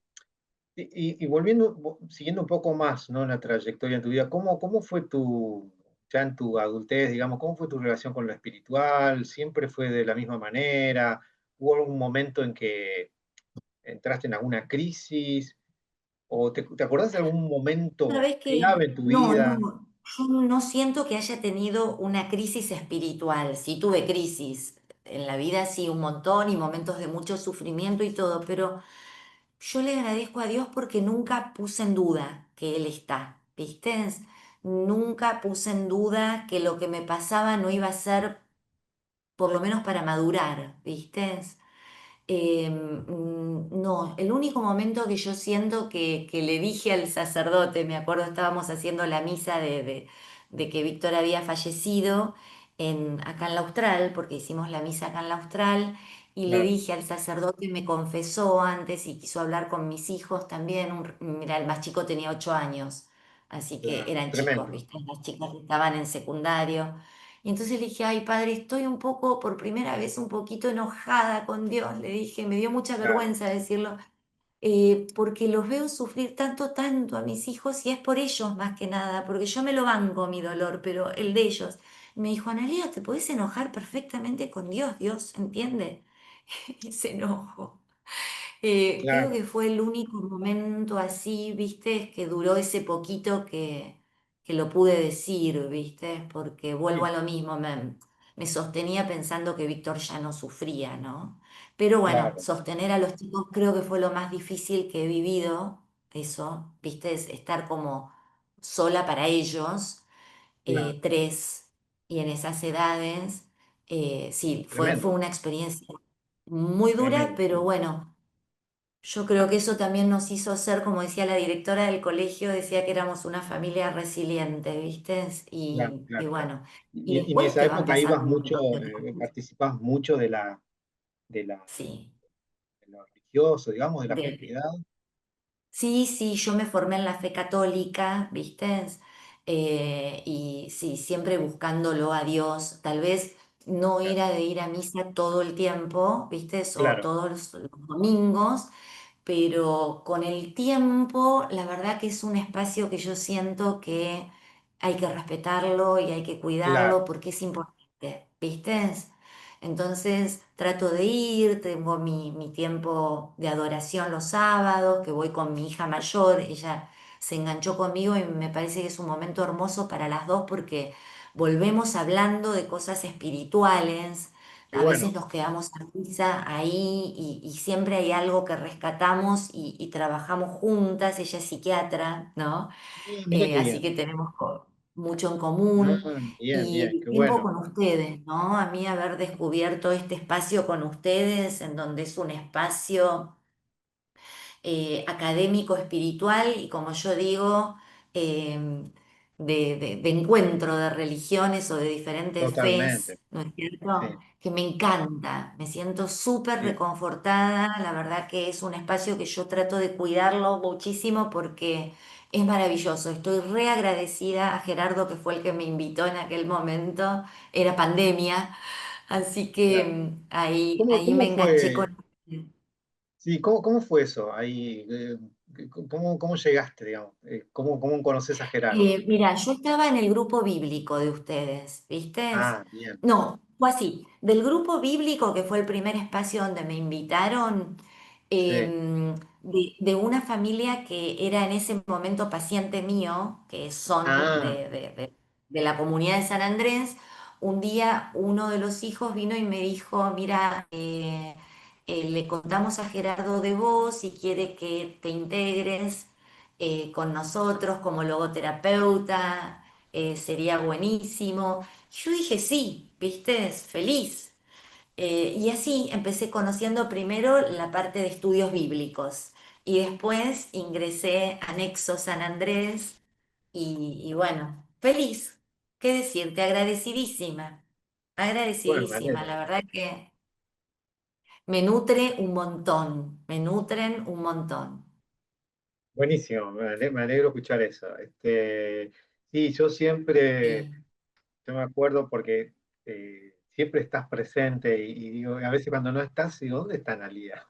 y volviendo, siguiendo un poco más, ¿no? La trayectoria en tu vida, ¿cómo fue ya en tu adultez, digamos, cómo fue tu relación con lo espiritual? ¿Siempre fue de la misma manera? ¿Hubo algún momento en que entraste en alguna crisis? ¿O te acordás de algún momento Sabes clave que en tu no, vida? no, yo no siento que haya tenido una crisis espiritual. Sí tuve crisis en la vida, sí, un montón y momentos de mucho sufrimiento y todo, pero yo le agradezco a Dios porque nunca puse en duda que Él está, ¿viste? Nunca puse en duda que lo que me pasaba no iba a ser, por lo menos para madurar, ¿viste? No, el único momento que yo siento que le dije al sacerdote, me acuerdo, estábamos haciendo la misa de que Víctor había fallecido acá en la Austral, porque hicimos la misa acá en la Austral, y le Claro, dije al sacerdote, me confesó antes y quiso hablar con mis hijos también. Mira, el más chico tenía 8 años, así que claro, eran chicos, tremendo. ¿viste? Las chicas estaban en secundario. Y entonces le dije, ay padre, estoy un poco, por primera vez, un poquito enojada con Dios. Le dije, me dio mucha Claro, vergüenza decirlo, porque los veo sufrir tanto, tanto a mis hijos y es por ellos más que nada, porque yo me lo banco mi dolor, pero el de ellos. Me dijo, Analia, te podés enojar perfectamente con Dios, Dios entiende ese enojo. Creo claro, que fue el único momento así, viste, que duró ese poquito que lo pude decir, viste, porque vuelvo sí, a lo mismo, me sostenía pensando que Víctor ya no sufría, ¿no? Pero bueno, claro, sostener a los chicos creo que fue lo más difícil que he vivido, eso, viste, es estar como sola para ellos, claro, tres, y en esas edades, sí, fue tremendo, una experiencia muy dura, tremendo, pero sí, bueno. Yo creo que eso también nos hizo ser, como decía la directora del colegio, decía que éramos una familia resiliente, ¿viste? claro, Y claro, claro. bueno, y Y en después esa te van época ibas pasando un mucho, montón de otras cosas. participabas mucho de la, Sí, de lo religioso, digamos, de la de, comunidad. sí, sí, yo me formé en la fe católica, ¿viste? Y sí, siempre buscándolo a Dios. Tal vez no Claro, era de ir a misa todo el tiempo, ¿viste? O claro, todos los domingos, pero con el tiempo, la verdad que es un espacio que yo siento que hay que respetarlo y hay que claro, cuidarlo porque es importante, ¿viste? Entonces trato de ir, tengo mi tiempo de adoración los sábados, que voy con mi hija mayor, ella se enganchó conmigo y me parece que es un momento hermoso para las dos porque volvemos hablando de cosas espirituales, qué a veces bueno. nos quedamos a risa ahí y siempre hay algo que rescatamos y trabajamos juntas, ella es psiquiatra, ¿no? Mira qué Así bien. que tenemos mucho en Ah, común. bien, Y bien, el qué tiempo bueno. con ustedes, ¿no? A mí haber descubierto este espacio con ustedes, en donde es un espacio académico, espiritual y como yo digo, eh, de encuentro de religiones o de diferentes Totalmente. fes, ¿no es Sí, cierto? Que me encanta, me siento súper sí. reconfortada, la verdad que es un espacio que yo trato de cuidarlo muchísimo porque es maravilloso. Estoy re agradecida a Gerardo, que fue el que me invitó en aquel momento, era pandemia, así que Claro. ahí me ¿Cómo enganché fue? con... Sí, ¿cómo fue eso? Ahí, ¿cómo llegaste, digamos? ¿Cómo conoces a Gerardo? Mira, yo estaba en el grupo bíblico de ustedes, ¿viste? Ah, bien. No, fue así. Del grupo bíblico, que fue el primer espacio donde me invitaron, Sí. de una familia que era en ese momento paciente mío, que son Ah, de la comunidad de San Andrés, un día uno de los hijos vino y me dijo, mira, le contamos a Gerardo de vos y quiere que te integres con nosotros como logoterapeuta, sería buenísimo. Yo dije sí, viste, feliz. Y así empecé conociendo primero la parte de estudios bíblicos y después ingresé a Nexo San Andrés y bueno, feliz. ¿Qué decirte? Agradecidísima, bueno, me agradecidísima. alegro. La verdad que me nutre un montón, me nutren un montón. Buenísimo, me alegro escuchar eso. Sí, Sí. yo me acuerdo porque siempre estás presente y digo, a veces cuando no estás, digo, ¿dónde está Analía?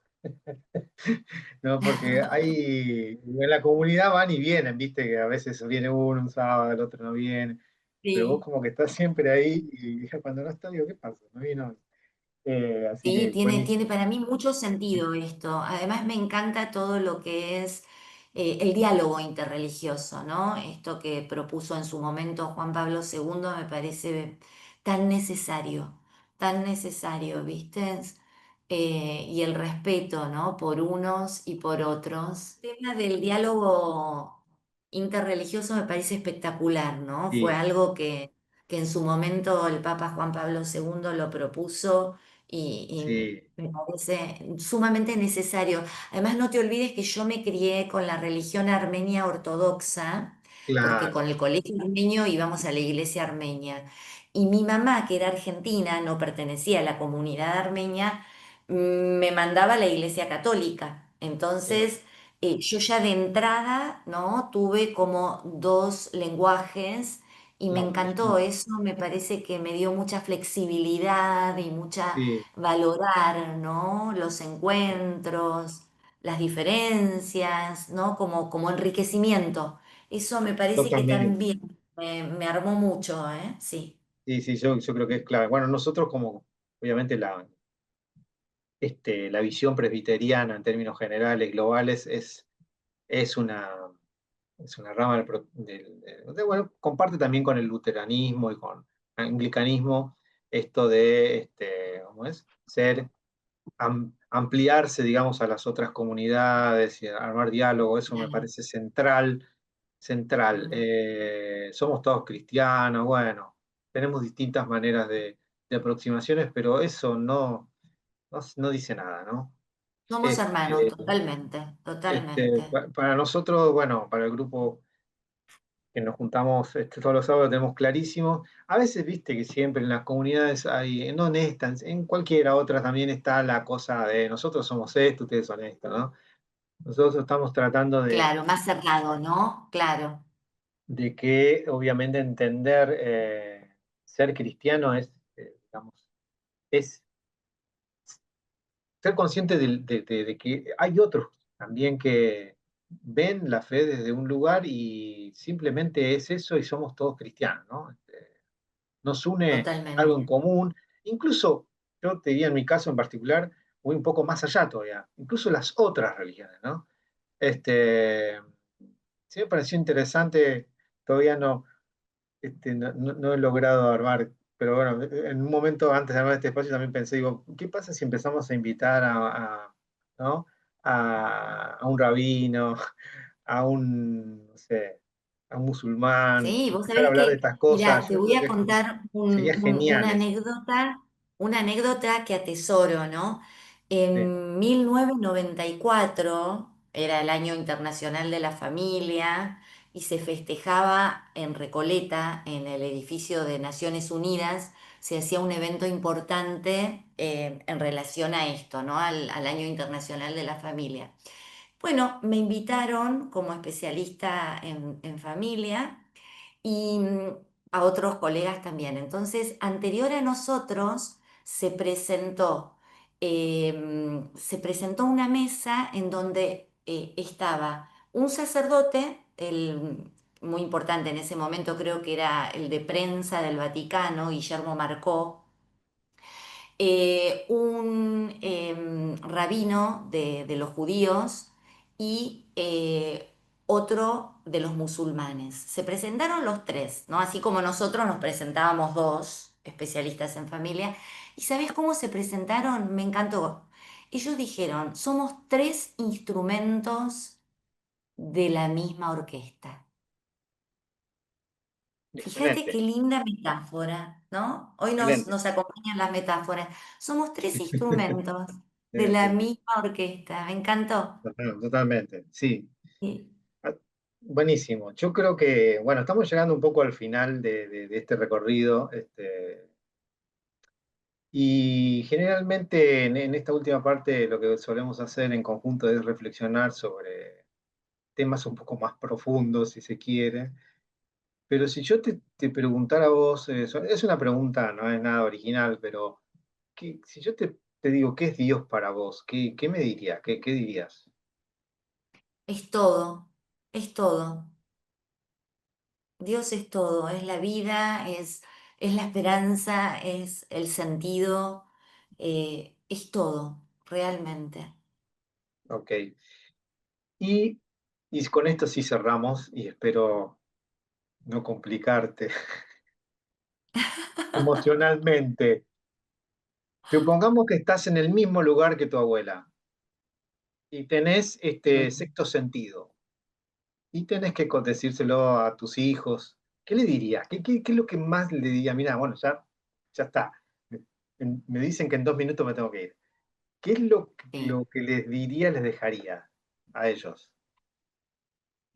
No, porque hay, en la comunidad van y vienen, viste, que a veces viene uno un sábado, el otro no viene, pero vos Sí. como que estás siempre ahí y cuando no estás, digo, ¿qué pasa? No vino. Así Sí, que tiene buenísimo. para mí mucho sentido esto. Además me encanta todo lo que es, el diálogo interreligioso, ¿no? Esto que propuso en su momento Juan Pablo II me parece tan necesario, ¿viste? Y el respeto, ¿no? Por unos y por otros. El tema del diálogo interreligioso me parece espectacular, ¿no? Fue Sí, algo que en su momento el Papa Juan Pablo II lo propuso sí, y me parece sumamente necesario. Además, no te olvides que yo me crié con la religión armenia ortodoxa, porque claro, con el colegio armenio íbamos a la iglesia armenia. Y mi mamá, que era argentina, no pertenecía a la comunidad armenia, me mandaba a la iglesia católica. claro. Entonces, yo ya de entrada, ¿no? Tuve como dos lenguajes y me No, me encantó imagino. eso, me parece que me dio mucha flexibilidad y mucha Sí, valorar, ¿no? Los sí, encuentros, las diferencias, ¿no? Como enriquecimiento. Eso me parece que totalmente. también me armó mucho, ¿eh? Sí, Sí, sí, yo creo que es clave. Bueno, nosotros como, obviamente, la visión presbiteriana en términos generales, globales, es una, es una rama bueno, comparte también con el luteranismo y con el anglicanismo esto de, ¿cómo es? Ampliarse, digamos, a las otras comunidades y armar diálogo, eso me claro. parece central, central. Mm. Somos todos cristianos, bueno, tenemos distintas maneras de aproximaciones, pero eso no dice nada, ¿no? Somos hermanos, Este, totalmente, totalmente. para nosotros, bueno, para el grupo que nos juntamos todos los sábados, lo tenemos clarísimo. A veces, viste que siempre en las comunidades hay, no en esta, en cualquiera otra también está la cosa de nosotros somos esto, ustedes son esto, ¿no? Nosotros estamos tratando Claro, más cerrado, ¿no? Claro, de que, obviamente, entender ser cristiano es, digamos, es ser consciente de que hay otros también que ven la fe desde un lugar y simplemente es eso y somos todos cristianos, ¿no? Nos une algo en totalmente. común, incluso yo te diría en mi caso en particular, voy un poco más allá todavía, incluso las otras religiones, ¿no? Este, sí me pareció interesante, todavía no he logrado armar, pero bueno, en un momento antes de armar este espacio también pensé, digo, ¿qué pasa si empezamos a invitar ¿no? a un rabino, no sé, a un musulmán, Sí, vos empezar a sabés hablar de que, estas mira, cosas? te Yo voy creo a que contar sería genial eso. una anécdota que atesoro, ¿no? Sí, En 1994 era el Año Internacional de la Familia y se festejaba en Recoleta, en el edificio de Naciones Unidas, se hacía un evento importante en relación a esto, ¿no? Al Año Internacional de la Familia. Bueno, me invitaron como especialista en familia y a otros colegas también. Entonces, anterior a nosotros se presentó una mesa en donde estaba un sacerdote, muy importante en ese momento creo que era el de prensa del Vaticano, Guillermo Marcó, un rabino de los judíos y otro de los musulmanes. Se presentaron los tres, ¿no? Así como nosotros nos presentábamos dos especialistas en familia. ¿Y sabes cómo se presentaron? Me encantó. Ellos dijeron, somos tres instrumentos de la misma orquesta. Fíjate qué excelente, linda metáfora, ¿no? Hoy excelente. nos acompañan las metáforas. Somos tres instrumentos de Sí, la sí, misma orquesta. Me encantó. totalmente, sí. Y Ah, buenísimo. Yo creo que, bueno, estamos llegando un poco al final de este recorrido. Y generalmente en esta última parte lo que solemos hacer en conjunto es reflexionar sobre temas un poco más profundos, si se quiere. Pero si yo te preguntara a vos, es una pregunta, no es nada original, pero si yo te digo, ¿qué es Dios para vos? ¿Qué me dirías? ¿Qué dirías? es todo, es todo. Dios es todo, es la vida, es la esperanza, es el sentido, es todo, realmente. Ok. Y con esto sí cerramos y espero no complicarte emocionalmente. Supongamos que estás en el mismo lugar que tu abuela y tenés este Mm. sexto sentido y tenés que decírselo a tus hijos. ¿Qué le dirías? ¿Qué es lo que más le diría? Mira, bueno, ya está. Me dicen que en 2 minutos me tengo que ir. ¿Qué es Sí. lo que les diría, les dejaría a ellos?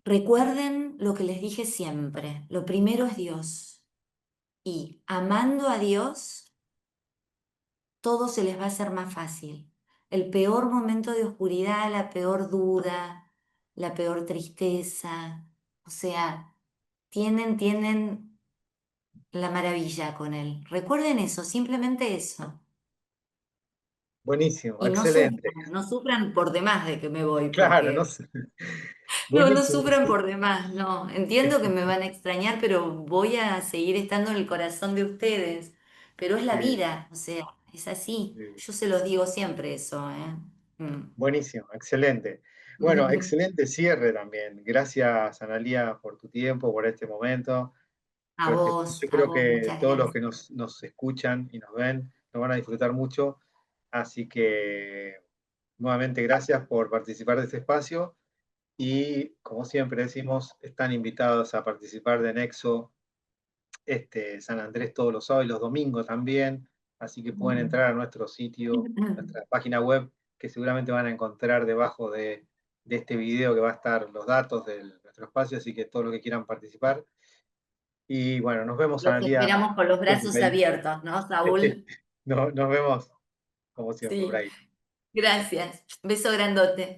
Recuerden lo que les dije siempre. Lo primero es Dios. Y amando a Dios, todo se les va a hacer más fácil. El peor momento de oscuridad, la peor duda, la peor tristeza, o sea, tienen la maravilla con Él. Recuerden eso, simplemente eso. Buenísimo, Y excelente. no sufran por demás de que me voy, Claro, no porque sé. no Buenísimo. sufran por demás, no. Entiendo que me van a extrañar, pero voy a seguir estando en el corazón de ustedes. Pero es la Sí, vida, o sea, es así. sí. Yo se los digo siempre eso, ¿eh? Mm. Buenísimo, excelente. Bueno, excelente cierre también. Gracias, Analía, por tu tiempo, por este momento. Yo A creo vos, que muchas todos los gracias. que nos escuchan y nos ven nos van a disfrutar mucho. Así que nuevamente gracias por participar de este espacio y como siempre decimos, están invitados a participar de Nexo San Andrés todos los sábados y los domingos también. Así que pueden entrar a nuestro sitio, nuestra página web, que seguramente van a encontrar debajo de este video que va a estar los datos de nuestro espacio, así que todos los que quieran participar. Y bueno, nos vemos, Los Analía, esperamos con los pronto por brazos ahí. abiertos, ¿no, Saúl? Nos vemos, como siempre, por Sí, ahí. gracias. Beso grandote.